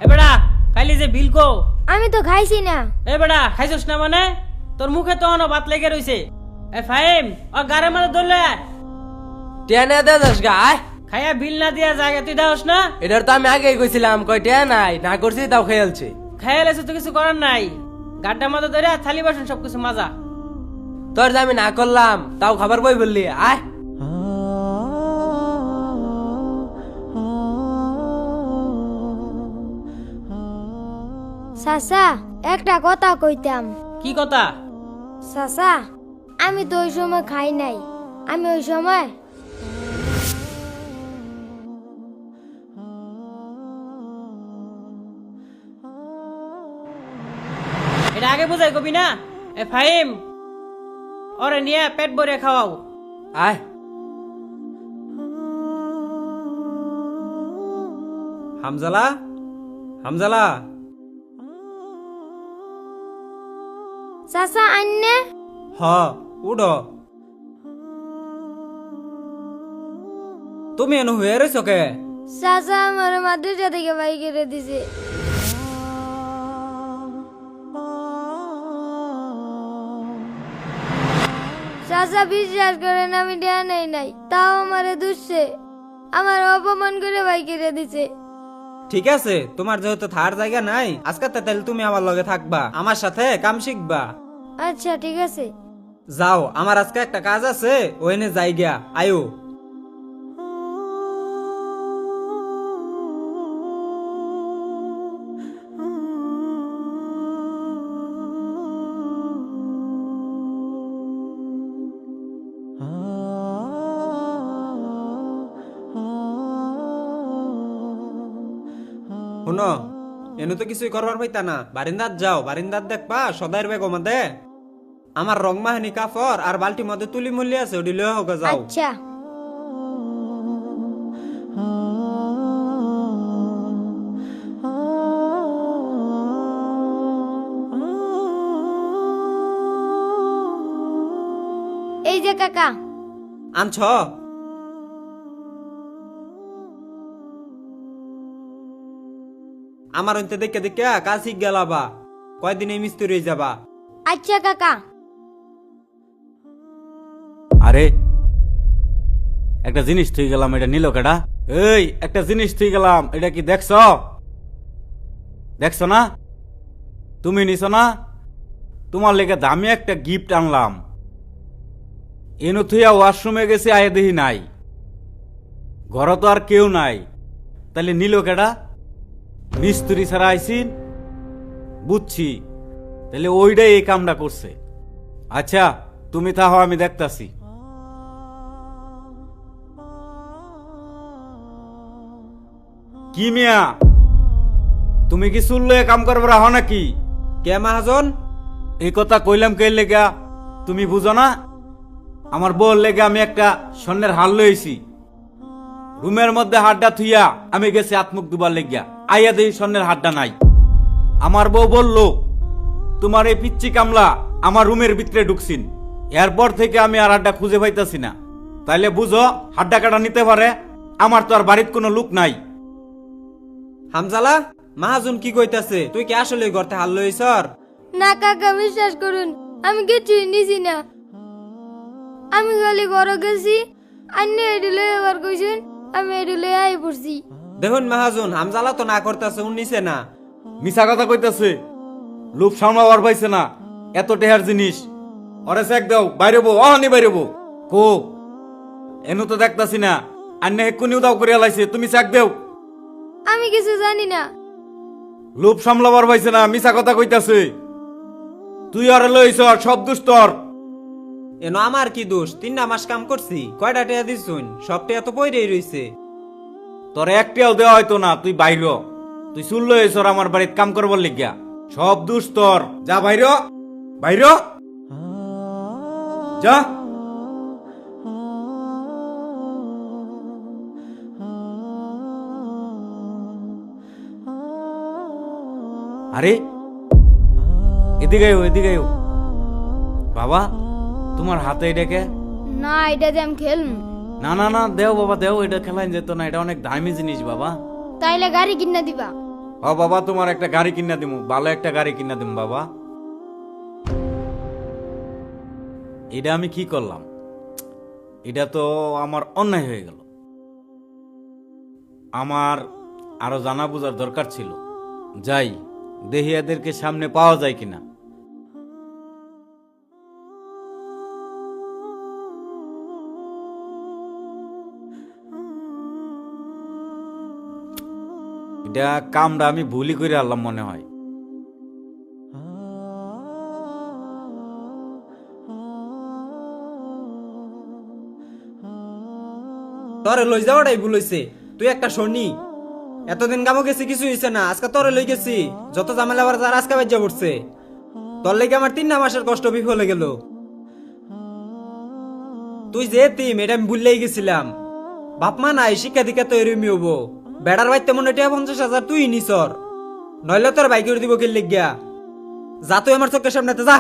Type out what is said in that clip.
এ বেড়া খাইলি যে বিল কো? আমি তো খাইছি না। এ বেড়া খাইছস না মানে? তোর মুখে তো অন ভাত লেগে রইছে। এ ফাহিম ও গারে মারে ধরলে টেনে দে দশ গায় খাইয়া বিল না দিয়া জায়গা তুই দাওস না? এটার তো আমি আগেই কইছিলাম কই টেয়া নাই না করছি তাও খেয়ালছে। খাইয়ালেছে তো কিছু করার নাই। গাড্ডা মতো ধরে থালি বাসন সবকিছু মাজা। তোর যে আমি না করলাম তাও খাবার বই বললি আয়। চাচা একটা কথা কইতাম। কি কথা? চাচা আমি তো ওই সময় খাই নাই। আমি ওই সময় এটা আগে বুঝাই কবি না? এ ফাহিম ওরে নিয়ে পেট ভরে খাওয়াও। আয় হামজালা হামজালা চাচা আন্নে হ উড়ো তুমি এনে হয়ে রইছো কে? চাচা আমার মাদ্রাসা থেকে বাই করে দিছে। চাচা বিশ্বাস করেন আমি দেয়া নেই নাই, তাও আমারে দুষছে, আমার অপমান করে বাই করে দিছে। ঠিক আছে, তোমার যেহেতু থার জায়গা নাই আজকে তাহলে তুমি আমার লগে থাকবা, আমার সাথে কাম শিখবা। আচ্ছা ঠিক আছে। যাও, আমার আজকে একটা কাজ আছে, ওইনে যাই গিয়া আয়ো। শুনো, এনে তো কিছুই করবার পাইতা না, বারিন্দাত যাও, বারিন্দাত দেখবা সদাইর বেগ মধ্যে আমার রং মাহানি কাপড় আর বালতির মধ্যে তুলি মূল্য আছে, ওটি লয়ে হোক যাও। আচ্ছা এই যে কাকা আনছ? আমার অন্তে দেখে দেখে কাজ শিখ গেলাবা, কয়দিন এই মিস্ত্রি হয়ে যাবা। আচ্ছা কাকা। আরে একটা জিনিস থুই গেলাম, এটা নিল কেডা? এই একটা জিনিস থুই গেলাম, এটা কি দেখছো? দেখছো না? তুমি নিছো না? তোমার লেগে দামি একটা গিফট আনলাম। এনু থুইয়া ওয়াশরুমে গেছে, আয়ে দেখি নাই, ঘর তো আর কেউ নাই, তাহলে নিল কেডা? মিস্ত্রি ছাড়া আইসিন, বুঝছি, তাহলে ওইটাই এই কামটা করছে। আচ্ছা তুমি তাহো, আমি দেখতাছি। কি মিয়া, তুমি কি চুল লয়ে কাম করবার আহ নাকি? কে মাহাজন? এই কথা কইলাম কে লেগা, তুমি বুঝো না? আমার বউর লেগে আমি একটা স্বর্ণের হার লইছি, রুমের মধ্যে হাড়টা থুইয়া আমি গেছি আত্মুখ দুবার লেগিয়া, আইয়া দেখি স্বর্ণের হাড়টা নাই। আমার বউ বলল তোমার এই পিচ্চি কামলা আমার রুমের ভিতরে ঢুকছিন, এরপর থেকে আমি আর হাড়টা খুঁজে পাইতাছি না। তাইলে বুঝো হাড়টা কাটা নিতে পারে, আমার তো আর বাড়ির কোনো লোক নাই। হামজালা, মাহাজন কি কইতাছে? তুই কি আসলে ঘরতে হাল লইছ? না কাকা বিশ্বাস করুন, আমি কিছুই নিছি না। আমি খালি ঘরে গেছি, আন্নে এডিলে এবার কইছেন, আমি এডিলে আই পড়ছি। দেখুন মাহাজন, হামজালা তো না করতেছে, উনিছে না। মিছা কথা কইতাছে, লোক সামলাবার পাইছে না, এত টেহার জিনিস। ওরে চেক দাও, বাইরে বউ, অহানি বাইরে বউ। কো এনু তো দেখতাছি না, আন্নে এক্ষুনিও দাও করে লাইছে, তুমি চেক দেও। আমি কিছু জানি না। লোভ সামলাবার পাইছে না, মিছা কথা কইতাছে। তুই আরে লইছ, সব দুষ তোর। এনো আমার কি দোষ? 3 মাস কাম করছি, কয়টা টিয়া দিছুন? সব টিয়া তো পইরেই রইছে। তোর একটিও দেওয়া হয়তো না, তুই বাইর। তুই চুল লইছ আমার বাড়িতে কাম করবার লিগিয়া, সব দুষ তোর। যা বাইর, বাইর যা। আরে এদিকে এদিকে বাবা, তোমার হাতে এটাকে? না এটা দিয়ে আমি খেলম। না না না, দেও বাবা দেও, এটা খেলাইন যেত না, এটা অনেক দামি জিনিস বাবা। তাইলে গাড়ি কিনা দিবা? ও বাবা, তোমার একটা গাড়ি কিনা দিমু, ভালো একটা গাড়ি কিনা দিমু বাবা। এটা আমি কি করলাম? এটা তো আমার অন্যায় হয়ে গেল। আমার আরো জানা বোঝার দরকার ছিল। যাই দেখি এদেরকে সামনে পাওয়া যায় কিনা। এটা কামটা আমি ভুলই করে আনলাম মনে হয়। তোরে লই যাওয়াটাই ভুল হইছে। তুই একটা শনি, এতদিন কামো গেছি কিছু হইছে না, আজকে তোরে লই গেছি, যত ঝামেলা আবার যার আজকে বাজ্যা পড়ছে। তোর লেগে আমার 3 মাসের কষ্ট বিফলে গেল। তুই যে তিম এটা আমি ভুললেই গেছিলাম। বাপ মা নাই, শিক্ষা দীক্ষা তো এরমই হবো। বেড়ার বাইতে মনে টিয়া 50,000 তুই নিছর, নইলে তোর বাইক করে দিব কে লেগিয়া। যা তুই আমার চোখের সামনেতে যা।